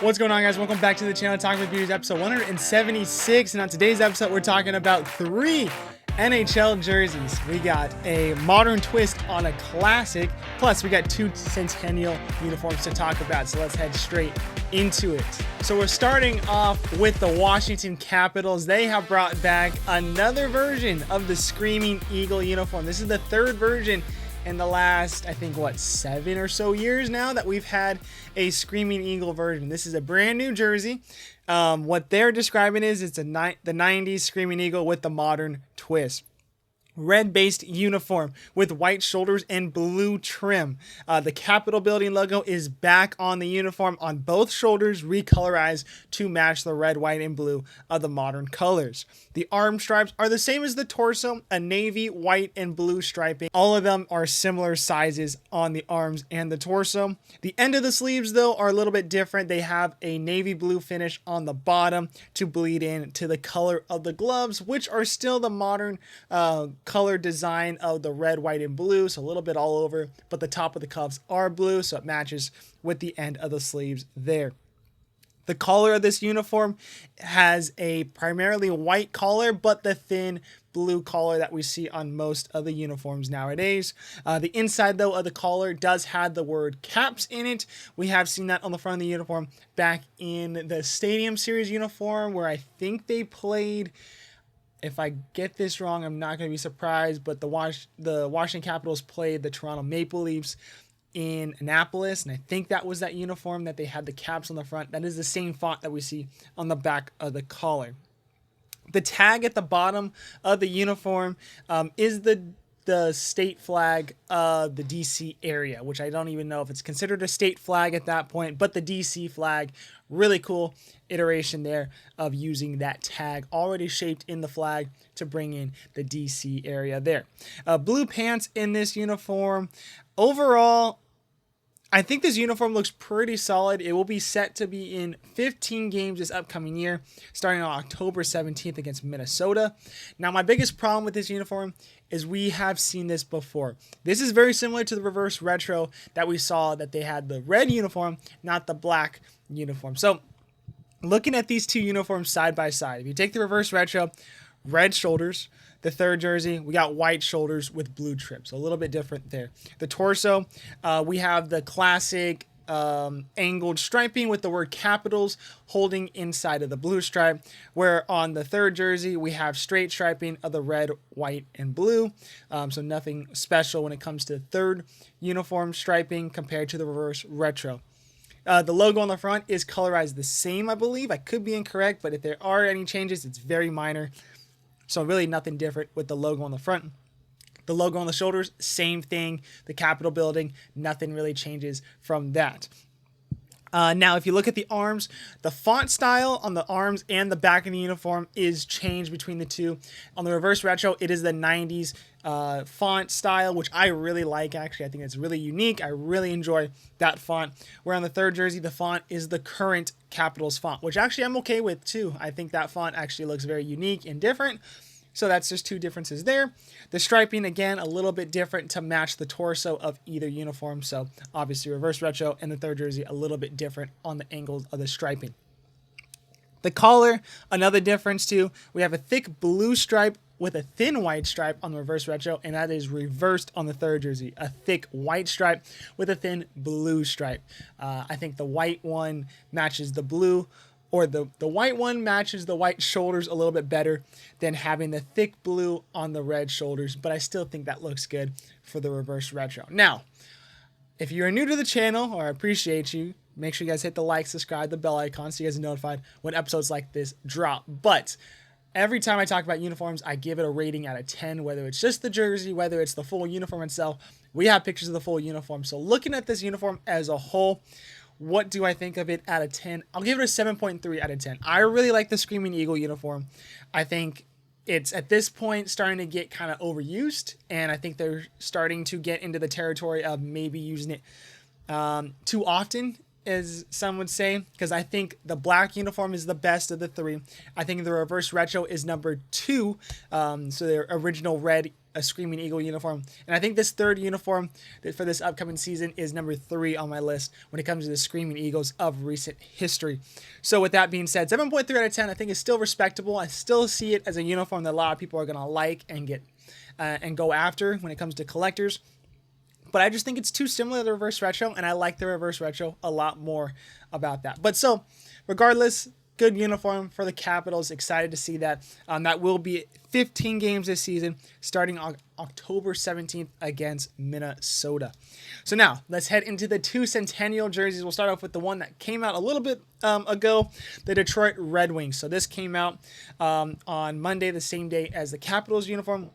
What's going on, guys? Welcome back to the channel, Talking with Beauties, episode 176. And on today's episode, we're talking about 3 NHL jerseys. We got a modern twist on a classic, plus we got 2 Centennial uniforms to talk about. So let's head straight into it. So we're starting off with the Washington Capitals. They have brought back another version of the Screaming Eagle uniform. This is the 3rd version in the last, I think, 7 or so years now that we've had a Screaming Eagle version. This is a brand new jersey. What they're describing is it's the 90s Screaming Eagle with the modern twist. Red-based uniform with white shoulders and blue trim. The Capitol Building logo is back on the uniform on both shoulders, recolorized to match the red, white, and blue of the modern colors. The arm stripes are the same as the torso, a navy, white, and blue striping. All of them are similar sizes on the arms and the torso. The end of the sleeves, though, are a little bit different. They have a navy blue finish on the bottom to bleed in to the color of the gloves, which are still the modern color design of the red, white, and blue, so a little bit all over, but the top of the cuffs are blue, so it matches with the end of the sleeves there. The collar of this uniform has a primarily white collar, but the thin blue collar that we see on most of the uniforms nowadays. The inside, though, of the collar does have the word Caps in it. We have seen that on the front of the uniform back in the Stadium Series uniform, where I think they played. If I get this wrong, I'm not going to be surprised, but the Washington Capitals played the Toronto Maple Leafs in Annapolis, and I think that was that uniform that they had the caps on the front. That is the same font that we see on the back of the collar. The tag at the bottom of the uniform is the state flag of the DC area, which I don't even know if it's considered a state flag at that point, but the DC flag, really cool iteration there of using that tag already shaped in the flag to bring in the DC area there. Blue pants in this uniform. Overall, I think this uniform looks pretty solid. It will be set to be in 15 games this upcoming year, starting on October 17th against Minnesota. Now, my biggest problem with this uniform is we have seen this before. This is very similar to the reverse retro that we saw, that they had the red uniform, not the black uniform. So, looking at these 2 uniforms side by side, if you take the reverse retro, red shoulders. The 3rd jersey, we got white shoulders with blue trim, so a little bit different there. The torso, we have the classic angled striping with the word Capitals holding inside of the blue stripe, where on the 3rd jersey, we have straight striping of the red, white, and blue. So nothing special when it comes to 3rd uniform striping compared to the reverse retro. The logo on the front is colorized the same, I believe. I could be incorrect, but if there are any changes, it's very minor. So really nothing different with the logo on the front. The logo on the shoulders, same thing. The Capitol Building, nothing really changes from that. Now, if you look at the arms, the font style on the arms and the back of the uniform is changed between the 2. On the reverse retro, it is the 90s font style, which I really like, actually. I think it's really unique. I really enjoy that font. Where on the 3rd jersey, the font is the current Capitals font, which actually I'm okay with too. I think that font actually looks very unique and different. So that's just 2 differences there. The striping, again, a little bit different to match the torso of either uniform. So obviously reverse retro and the 3rd jersey, a little bit different on the angles of the striping. The collar, another difference too. We have a thick blue stripe with a thin white stripe on the reverse retro, and that is reversed on the 3rd jersey. A thick white stripe with a thin blue stripe. I think the white one matches the blue, or the white one matches the white shoulders a little bit better than having the thick blue on the red shoulders, but I still think that looks good for the reverse retro. Now, if you're new to the channel, or I appreciate you, make sure you guys hit the like, subscribe, the bell icon so you guys are notified when episodes like this drop. But every time I talk about uniforms, I give it a rating out of 10, whether it's just the jersey, whether it's the full uniform itself. We have pictures of the full uniform. So looking at this uniform as a whole, what do I think of it out of 10? I'll give it a 7.3 out of 10. I really like the Screaming Eagle uniform. I think it's at this point starting to get kind of overused, and I think they're starting to get into the territory of maybe using it too often as some would say, because I think the black uniform is the best of the three. I think the reverse retro is number 2. So their original red, a Screaming Eagle uniform. And I think this third uniform for this upcoming season is number 3 on my list when it comes to the Screaming Eagles of recent history. So with that being said, 7.3 out of 10 I think is still respectable. I still see it as a uniform that a lot of people are going to like and get and go after when it comes to collectors. But I just think it's too similar to the reverse retro, and I like the reverse retro a lot more about that. But so, regardless, good uniform for the Capitals. Excited to see that. That will be 15 games this season, starting on October 17th against Minnesota. So now, let's head into the 2 Centennial jerseys. We'll start off with the one that came out a little bit ago, the Detroit Red Wings. So this came out on Monday, the same day as the Capitals uniform.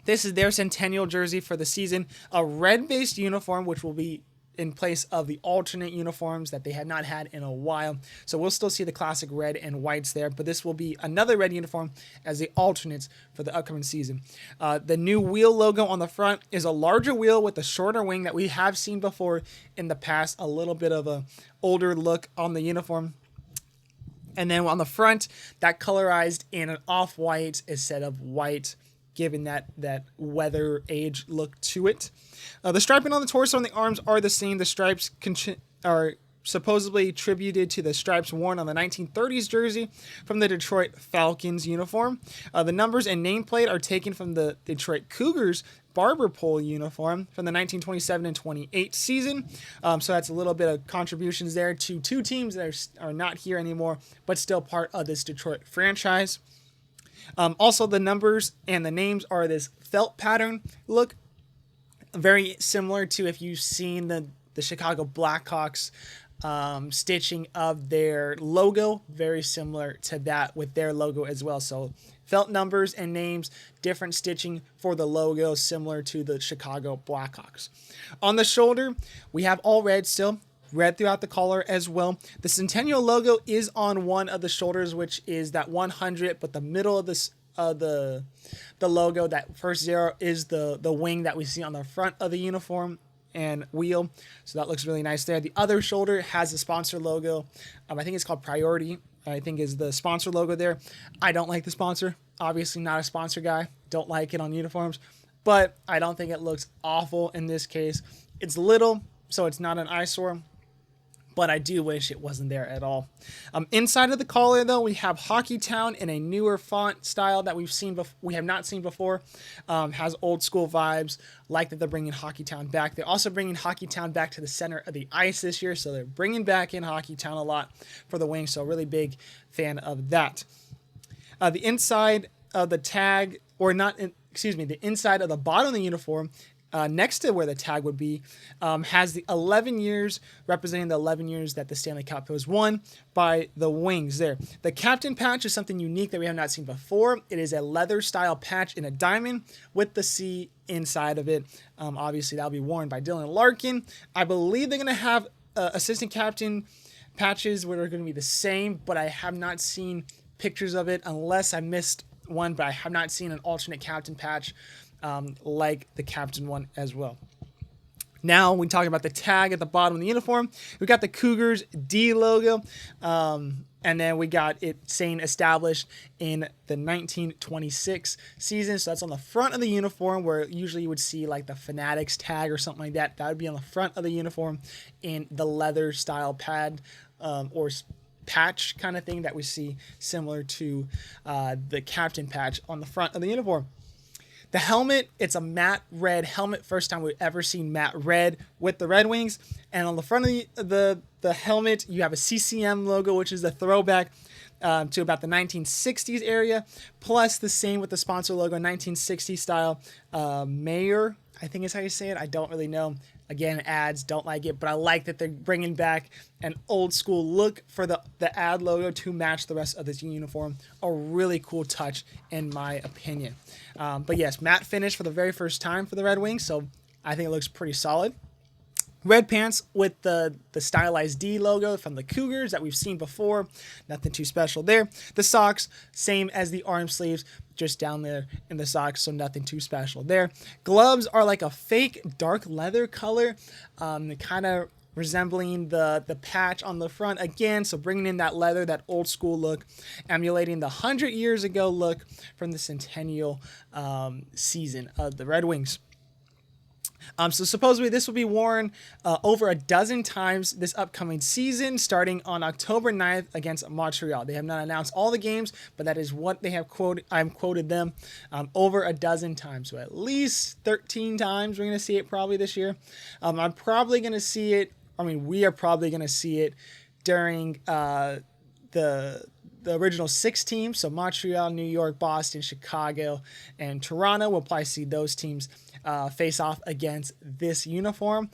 This is their Centennial jersey for the season, a red-based uniform, which will be in place of the alternate uniforms that they had not had in a while. So we'll still see the classic red and whites there, but this will be another red uniform as the alternates for the upcoming season. The new wheel logo on the front is a larger wheel with a shorter wing that we have seen before in the past, a little bit of a older look on the uniform. And then on the front, that colorized in an off-white instead of white, given that weather age look to it. The striping on the torso and the arms are the same. The stripes are supposedly attributed to the stripes worn on the 1930s jersey from the Detroit Falcons uniform. The numbers and nameplate are taken from the Detroit Cougars barber pole uniform from the 1927 and 28 season. So that's a little bit of contributions there to 2 teams that are not here anymore, but still part of this Detroit franchise. Also, the numbers and the names are this felt pattern look, very similar to if you've seen the Chicago Blackhawks stitching of their logo, very similar to that with their logo as well. So felt numbers and names, different stitching for the logo, similar to the Chicago Blackhawks. On the shoulder, we have all red still. Red throughout the collar as well. The Centennial logo is on one of the shoulders, which is that 100, but the middle of this the logo, that first 0, is the wing that we see on the front of the uniform and wheel. So that looks really nice there. The other shoulder has the sponsor logo. I think it's called Priority, I think is the sponsor logo there. I don't like the sponsor. Obviously not a sponsor guy. Don't like it on uniforms, but I don't think it looks awful in this case. It's little, so it's not an eyesore, but I do wish it wasn't there at all. Inside of the collar, though, we have Hockeytown in a newer font style that we have not seen before. Has old school vibes, like that they're bringing Hockeytown back. They're also bringing Hockeytown back to the center of the ice this year, so they're bringing back in Hockeytown a lot for the Wings, so really big fan of that. The inside of the tag, the inside of the bottom of the uniform, next to where the tag would be, has the 11 years, representing the 11 years that the Stanley Cup was won by the Wings there. The captain patch is something unique that we have not seen before. It is a leather style patch in a diamond with the C inside of it. Obviously, that'll be worn by Dylan Larkin. I believe they're going to have assistant captain patches where they're going to be the same, but I have not seen pictures of it unless I missed one, but I have not seen an alternate captain patch like the captain one as well. Now, when talking about the tag at the bottom of the uniform, we got the Cougars D logo, and then we got it saying established in the 1926 season. So that's on the front of the uniform, where usually you would see like the Fanatics tag or something like that. That would be on the front of the uniform in the leather style pad or patch kind of thing that we see similar to the captain patch on the front of the uniform. The helmet, it's a matte red helmet. First time we've ever seen matte red with the Red Wings. And on the front of the helmet, you have a CCM logo, which is a throwback to about the 1960s area. Plus the same with the sponsor logo, 1960s style. Mayor, I think is how you say it. I don't really know. Again, ads, don't like it, but I like that they're bringing back an old school look for the ad logo to match the rest of this uniform. A really cool touch, in my opinion. But yes, matte finish for the very first time for the Red Wings, so I think it looks pretty solid. Red pants with the stylized D logo from the Cougars that we've seen before. Nothing too special there. The socks, same as the arm sleeves, just down there in the socks, so nothing too special there. Gloves are like a fake dark leather color. Kind of resembling the patch on the front again. So bringing in that leather, that old school look, emulating the 100 years ago look from the centennial season of the Red Wings. So supposedly this will be worn over a dozen times this upcoming season, starting on October 9th against Montreal. They have not announced all the games, but that is what they have quoted. I've quoted them over a dozen times. So at least 13 times we're going to see it probably this year. I'm probably going to see it. I mean, we are probably going to see it during the original 6 teams. So Montreal, New York, Boston, Chicago, and Toronto. We'll probably see those teams face off against this uniform,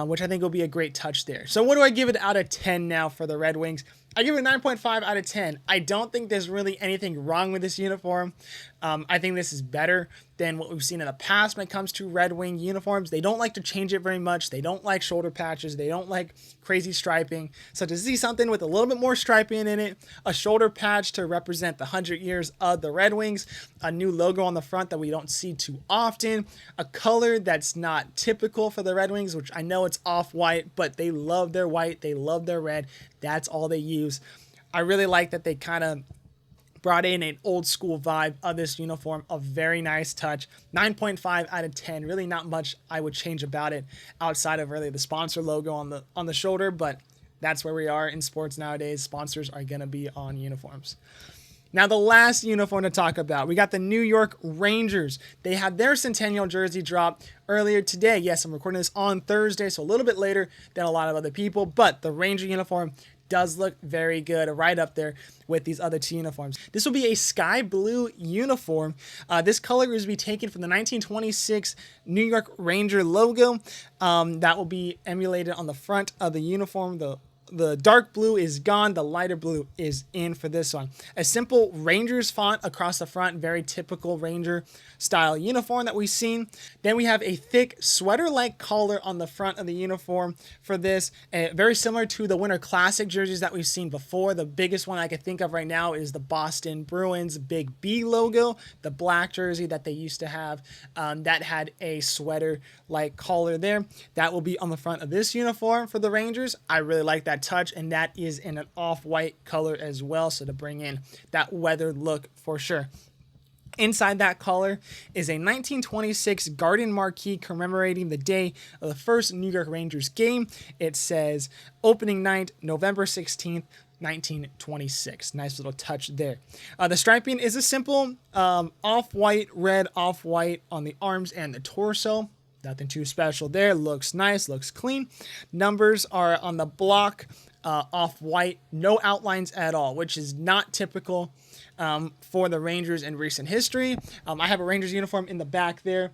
which I think will be a great touch there. So what do I give it out of 10 now for the Red Wings? I give it a 9.5 out of 10. I don't think there's really anything wrong with this uniform. I think this is better than what we've seen in the past when it comes to Red Wing uniforms. They don't like to change it very much. They don't like shoulder patches. They don't like crazy striping. So to see something with a little bit more striping in it, a shoulder patch to represent the 100 years of the Red Wings, a new logo on the front that we don't see too often, a color that's not typical for the Red Wings, which I know it's off-white, but they love their white. They love their red. That's all they use. I really like that they kind of brought in an old school vibe of this uniform. A very nice touch. 9.5 out of 10. Really not much I would change about it outside of really the sponsor logo on the shoulder, but that's where we are in sports nowadays. Sponsors are going to be on uniforms. Now, the last uniform to talk about, we got the New York Rangers. They had their centennial jersey drop earlier today. Yes, I'm recording this on Thursday, so a little bit later than a lot of other people, but the Ranger uniform does look very good, right up there with these other 2 uniforms. This will be a sky blue uniform. This color is to be taken from the 1926 New York Ranger logo. That will be emulated on the front of the uniform. The dark blue is gone. The lighter blue is in for this one. A simple Rangers font across the front, very typical Ranger style uniform that we've seen. Then we have a thick sweater-like collar on the front of the uniform for this. Very similar to the Winter Classic jerseys that we've seen before. The biggest one I can think of right now is the Boston Bruins Big B logo, the black jersey that they used to have that had a sweater-like collar there. That will be on the front of this uniform for the Rangers. I really like that touch, and that is in an off-white color as well, so to bring in that weathered look for sure. Inside that collar is a 1926 garden marquee commemorating the day of the first New York Rangers game. It says opening night, November 16th, 1926. Nice little touch there. The striping is a simple off-white, red off-white on the arms and the torso. Nothing too special there. Looks nice, looks clean. Numbers are on the block, off-white, no outlines at all, which is not typical for the Rangers in recent history. I have a Rangers uniform in the back there.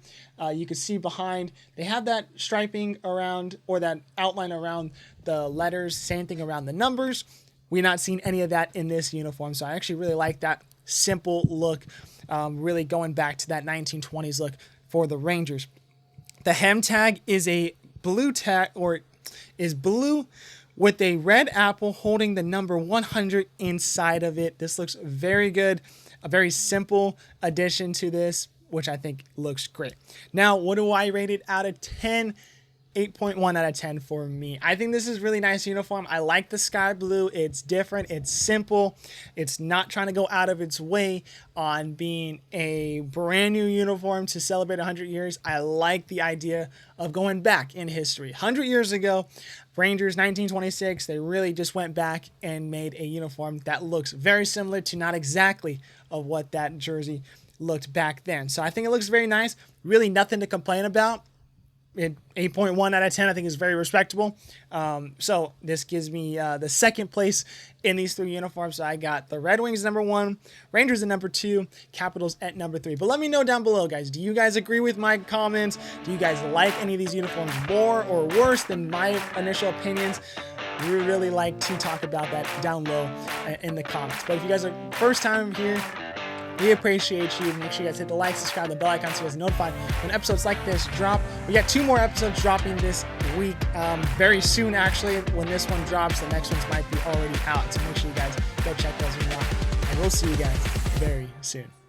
You can see behind, they have that striping around, or that outline around the letters, same thing around the numbers. We're not seeing any of that in this uniform, so I actually really like that simple look, really going back to that 1920s look for the Rangers. The hem tag is a blue tag, or is blue with a red apple holding the number 100 inside of it. This looks very good. A very simple addition to this, which I think looks great. Now, what do I rate it out of 10? 8.1 out of 10 for me. I think this is really nice uniform. I like the sky blue. It's different. It's simple. It's not trying to go out of its way on being a brand new uniform to celebrate 100 years. I like the idea of going back in history. 100 years ago, Rangers, 1926, they really just went back and made a uniform that looks very similar to, not exactly of what that jersey looked back then. So I think it looks very nice. Really nothing to complain about. 8.1 out of 10 I think is very respectable. So this gives me the second place in these 3 uniforms. So I got the Red Wings number 1, Rangers at number 2, Capitals at number 3. But let me know down below, guys. Do you guys agree with my comments? Do you guys like any of these uniforms more or worse than my initial opinions? We would really like to talk about that down low in the comments. But if you guys are first time here, we appreciate you. Make sure you guys hit the like, subscribe, the bell icon so you guys are notified when episodes like this drop. We got 2 more episodes dropping this week. Very soon, actually. When this one drops, the next ones might be already out. So make sure you guys go check those out. And we'll see you guys very soon.